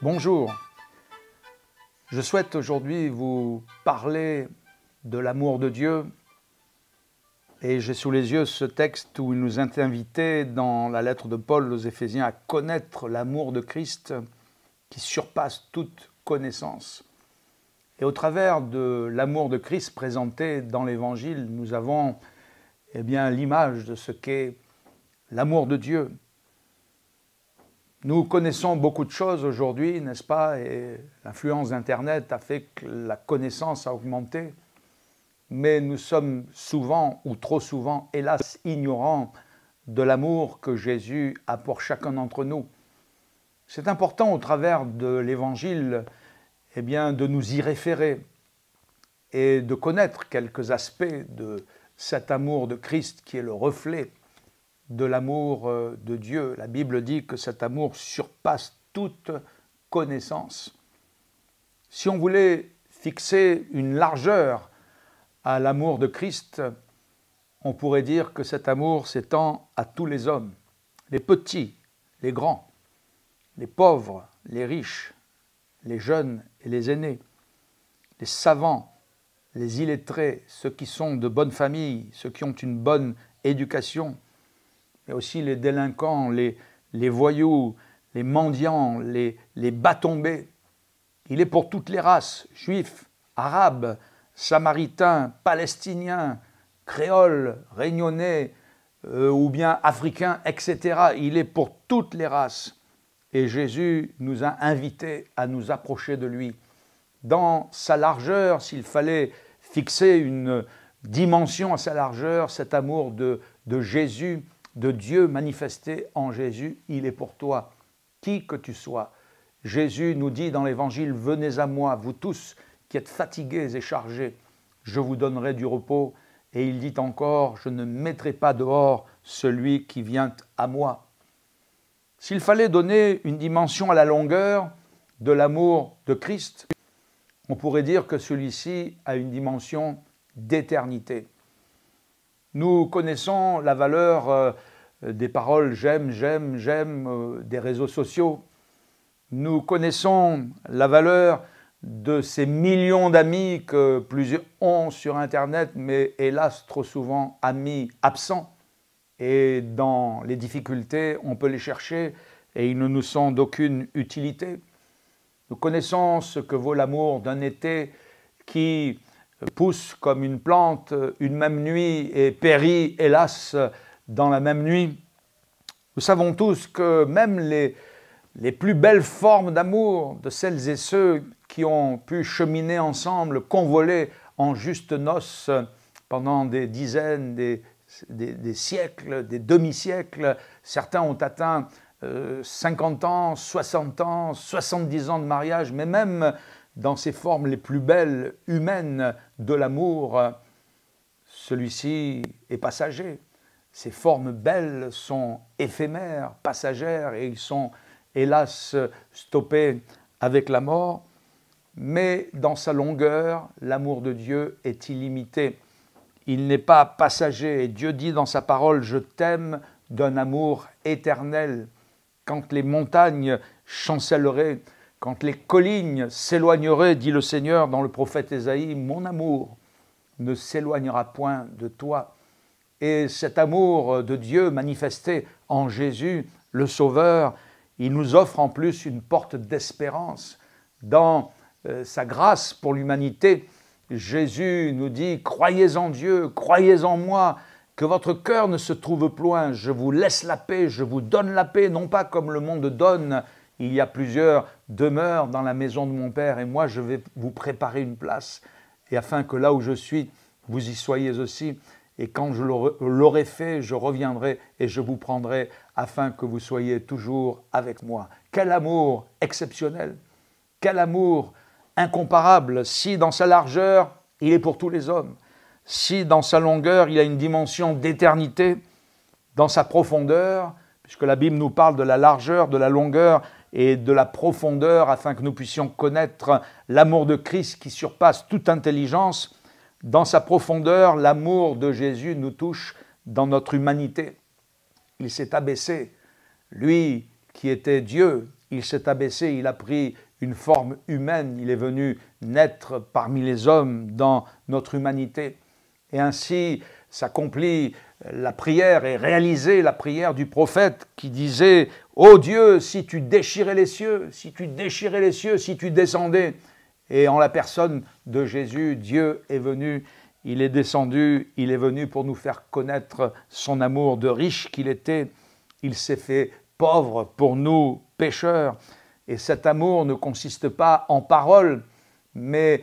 Bonjour, je souhaite aujourd'hui vous parler de l'amour de Dieu et j'ai sous les yeux ce texte où il nous est invité dans la lettre de Paul aux Éphésiens à connaître l'amour de Christ qui surpasse toute connaissance. Et au travers de l'amour de Christ présenté dans l'Évangile, nous avons l'image de ce qu'est l'amour de Dieu. Nous connaissons beaucoup de choses aujourd'hui, n'est-ce pas? Et l'influence d'Internet a fait que la connaissance a augmenté. Mais nous sommes souvent, ou trop souvent, hélas, ignorants de l'amour que Jésus a pour chacun d'entre nous. C'est important au travers de l'Évangile de nous y référer et de connaître quelques aspects de cet amour de Christ qui est le reflet de l'amour de Dieu. La Bible dit que cet amour surpasse toute connaissance. Si on voulait fixer une largeur à l'amour de Christ, on pourrait dire que cet amour s'étend à tous les hommes, les petits, les grands, les pauvres, les riches, les jeunes et les aînés, les savants, les illettrés, ceux qui sont de bonne famille, ceux qui ont une bonne éducation, mais aussi les délinquants, les voyous, les mendiants, les bas tombés. Il est pour toutes les races, juifs, arabes, samaritains, palestiniens, créoles, réunionnais ou bien africains, etc. Il est pour toutes les races. Et Jésus nous a invités à nous approcher de lui. Dans sa largeur, s'il fallait fixer une dimension à sa largeur, cet amour de Jésus, de Dieu manifesté en Jésus, il est pour toi, qui que tu sois. Jésus nous dit dans l'Évangile, « Venez à moi, vous tous qui êtes fatigués et chargés, je vous donnerai du repos. » Et il dit encore, « Je ne mettrai pas dehors celui qui vient à moi. » S'il fallait donner une dimension à la longueur de l'amour de Christ, on pourrait dire que celui-ci a une dimension d'éternité. Nous connaissons la valeur des paroles « j'aime », des réseaux sociaux. Nous connaissons la valeur de ces millions d'amis que plusieurs ont sur Internet, mais hélas trop souvent amis absents. Et dans les difficultés, on peut les chercher et ils ne nous sont d'aucune utilité. Nous connaissons ce que vaut l'amour d'un été qui pousse comme une plante une même nuit et périt, hélas, dans la même nuit. Nous savons tous que même les plus belles formes d'amour de celles et ceux qui ont pu cheminer ensemble, convoler en justes noces pendant des dizaines, des siècles, des demi-siècles, certains ont atteint 50 ans, 60 ans, 70 ans de mariage, mais même dans ces formes les plus belles, humaines de l'amour, celui-ci est passager. Ces formes belles sont éphémères, passagères, et ils sont, hélas, stoppés avec la mort. Mais dans sa longueur, l'amour de Dieu est illimité. Il n'est pas passager. Et Dieu dit dans sa parole, « Je t'aime d'un amour éternel ». Quand les montagnes chancelleraient, quand les collines s'éloigneraient, dit le Seigneur dans le prophète Ésaïe, « Mon amour ne s'éloignera point de toi ». Et cet amour de Dieu manifesté en Jésus, le Sauveur, il nous offre en plus une porte d'espérance. Dans sa grâce pour l'humanité, Jésus nous dit « Croyez en Dieu, croyez en moi ». Que votre cœur ne se trouve point, je vous laisse la paix, je vous donne la paix, non pas comme le monde donne. Il y a plusieurs demeures dans la maison de mon Père et moi je vais vous préparer une place. Et afin que là où je suis, vous y soyez aussi. Et quand je l'aurai fait, je reviendrai et je vous prendrai afin que vous soyez toujours avec moi. Quel amour exceptionnel, quel amour incomparable, si dans sa largeur, il est pour tous les hommes. Si dans sa longueur, il a une dimension d'éternité, dans sa profondeur, puisque la Bible nous parle de la largeur, de la longueur et de la profondeur, afin que nous puissions connaître l'amour de Christ qui surpasse toute intelligence, dans sa profondeur, l'amour de Jésus nous touche dans notre humanité. Il s'est abaissé, lui qui était Dieu, il s'est abaissé, il a pris une forme humaine, il est venu naître parmi les hommes dans notre humanité. Et ainsi s'accomplit la prière et réalisée la prière du prophète qui disait « Ô Dieu, si tu déchirais les cieux, si tu déchirais les cieux, si tu descendais ». Et en la personne de Jésus, Dieu est venu, il est descendu, il est venu pour nous faire connaître son amour de riche qu'il était. Il s'est fait pauvre pour nous, pécheurs. Et cet amour ne consiste pas en paroles, mais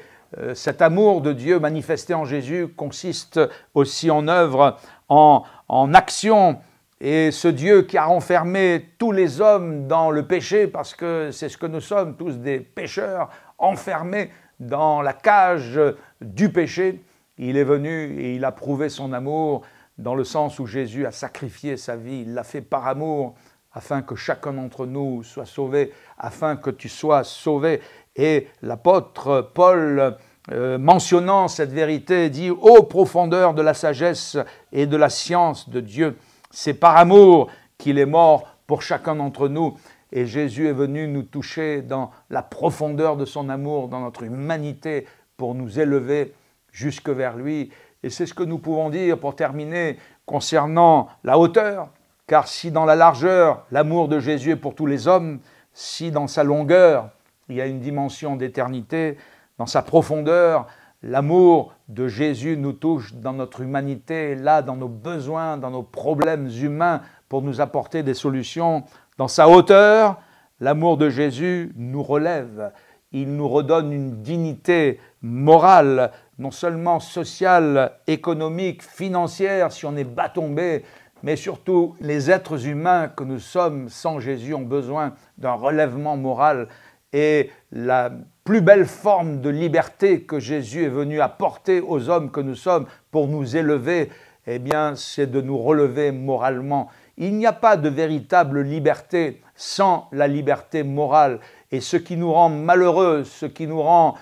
cet amour de Dieu manifesté en Jésus consiste aussi en œuvre, en action. Et ce Dieu qui a renfermé tous les hommes dans le péché, parce que c'est ce que nous sommes, tous des pécheurs, enfermés dans la cage du péché, il est venu et il a prouvé son amour dans le sens où Jésus a sacrifié sa vie, il l'a fait par amour, afin que chacun d'entre nous soit sauvé, afin que tu sois sauvé. Et l'apôtre Paul, mentionnant cette vérité, dit « Ô profondeur de la sagesse et de la science de Dieu, c'est par amour qu'il est mort pour chacun d'entre nous. » Et Jésus est venu nous toucher dans la profondeur de son amour, dans notre humanité, pour nous élever jusque vers lui. Et c'est ce que nous pouvons dire pour terminer concernant la hauteur. Car si dans la largeur, l'amour de Jésus est pour tous les hommes, si dans sa longueur, il y a une dimension d'éternité, dans sa profondeur, l'amour de Jésus nous touche dans notre humanité, là, dans nos besoins, dans nos problèmes humains, pour nous apporter des solutions. Dans sa hauteur, l'amour de Jésus nous relève. Il nous redonne une dignité morale, non seulement sociale, économique, financière, si on est bas tombé, mais surtout les êtres humains que nous sommes sans Jésus ont besoin d'un relèvement moral. Et la plus belle forme de liberté que Jésus est venu apporter aux hommes que nous sommes pour nous élever, eh bien, c'est de nous relever moralement. Il n'y a pas de véritable liberté sans la liberté morale. Et ce qui nous rend malheureux, ce qui nous rend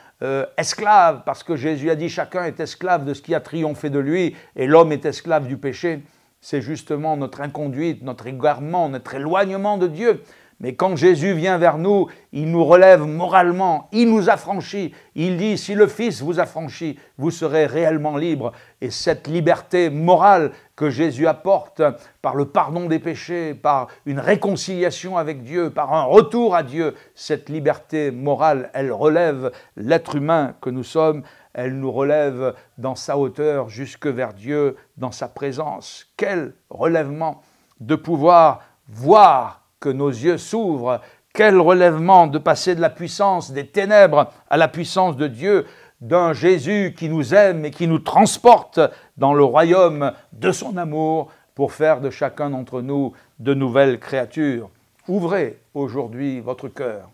esclaves, parce que Jésus a dit « chacun est esclave de ce qui a triomphé de lui et l'homme est esclave du péché », c'est justement notre inconduite, notre égarement, notre éloignement de Dieu. Mais quand Jésus vient vers nous, il nous relève moralement, il nous affranchit. Il dit, si le Fils vous affranchit, vous serez réellement libre. Et cette liberté morale que Jésus apporte par le pardon des péchés, par une réconciliation avec Dieu, par un retour à Dieu, cette liberté morale, elle relève l'être humain que nous sommes, elle nous relève dans sa hauteur jusque vers Dieu, dans sa présence. Quel relèvement de pouvoir voir que nos yeux s'ouvrent, quel relèvement de passer de la puissance des ténèbres à la puissance de Dieu, d'un Jésus qui nous aime et qui nous transporte dans le royaume de son amour pour faire de chacun d'entre nous de nouvelles créatures. Ouvrez aujourd'hui votre cœur.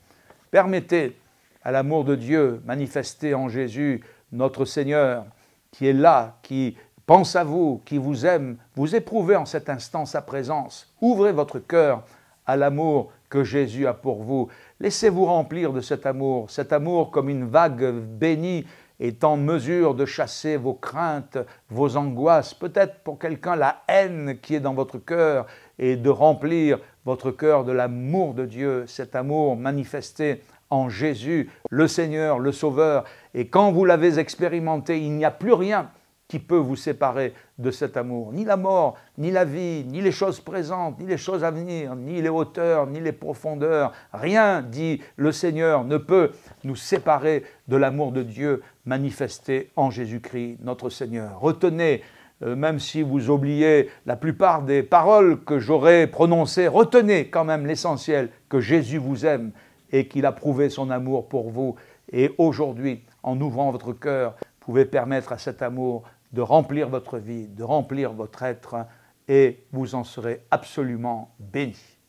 Permettez à l'amour de Dieu manifesté en Jésus, notre Seigneur, qui est là, qui pense à vous, qui vous aime, vous éprouvez en cet instant sa présence. Ouvrez votre cœur à l'amour que Jésus a pour vous. Laissez-vous remplir de cet amour comme une vague bénie est en mesure de chasser vos craintes, vos angoisses, peut-être pour quelqu'un la haine qui est dans votre cœur, et de remplir votre cœur de l'amour de Dieu, cet amour manifesté en Jésus, le Seigneur, le Sauveur. Et quand vous l'avez expérimenté, il n'y a plus rien qui peut vous séparer de cet amour. Ni la mort, ni la vie, ni les choses présentes, ni les choses à venir, ni les hauteurs, ni les profondeurs. Rien, dit le Seigneur, ne peut nous séparer de l'amour de Dieu manifesté en Jésus-Christ, notre Seigneur. Retenez, même si vous oubliez la plupart des paroles que j'aurais prononcées, retenez quand même l'essentiel, que Jésus vous aime et qu'il a prouvé son amour pour vous. Et aujourd'hui, en ouvrant votre cœur, vous pouvez permettre à cet amour de remplir votre vie, de remplir votre être, et vous en serez absolument bénis.